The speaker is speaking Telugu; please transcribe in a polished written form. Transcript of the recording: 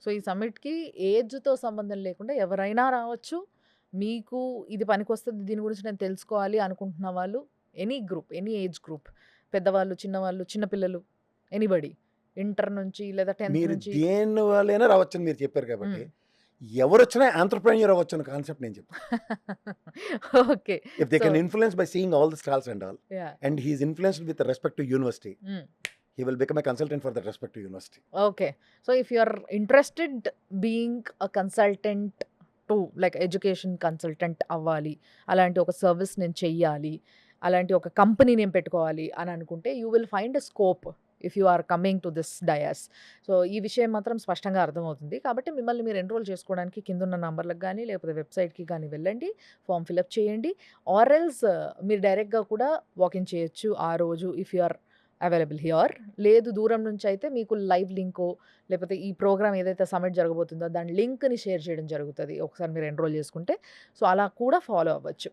సో, ఈ సమ్మిట్‌కి ఏజ్‌తో సంబంధం లేకుండా ఎవరైనా రావచ్చు. మీకు ఇది పనికొస్తది, దీని గురించి నేను తెలుసుకోవాలి అనుకుంటున్న వాళ్ళు any group, any age group పెద్దవాళ్ళు, చిన్నవాళ్ళు, చిన్న పిల్లలు ఎనీబడీ ఇంటర్ నుంచి లేదా 10థ్ మీరు నుంచి దేని వాళ్ళైనా రావచ్చని మీరు చెప్పారు కాబట్టి, హ్మ్. ఎవరొచ్చినా ఎంటర్‌ప్రెన్యూర్ అవ్వచ్చన్న కాన్సెప్ట్ నేను చెప్తాను. Okay. If they so can influence by seeing all the stalls and all, yeah! And he is influenced with respect to university, hmm. He will become a consultant for that respect to university. Okay. So, if you are interested being a consultant to like education consultant అవ్వాలి. అలాంటి ఒక సర్విస్ నేను చెయ్యాలి. అలాంటి ఒక కంపెనీ నేను పెట్టుకోవాలి అని అనుకుంటే you will find a scope if you are coming to this dais. So, ఈ విషయం మాత్రం స్పష్టంగా అర్థమవుతుంది. కాబట్టి మిమ్మల్ని మీరు ఎన్రోల్ చేసుకోవడానికి కిందున్న నంబర్‌లకు గాని, లేకపోతే వెబ్‌సైట్‌కి గాని వెళ్ళండి. ఫార్మ్ ఫిలప్ చేయండి. ఆర్ ఎల్స్ మీరు డైరెక్ట్‌గా కూడా వాకిన్ చేయొచ్చు ఆ రోజు if you are available here. లేదు దూరం నుంచయితే మీకు లైవ్ లింకో, లేపోతే ఈ ప్రోగ్రామ్ ఏదైతే సమ్మిట్ జరగబోతుందో దాని లింక్‌ని షేర్ చేయడం జరుగుతది. ఒకసారి మీరు ఎన్రోల్ చేసుకుంటే. సో, అలా కూడా ఫాలో అవ్వచ్చు.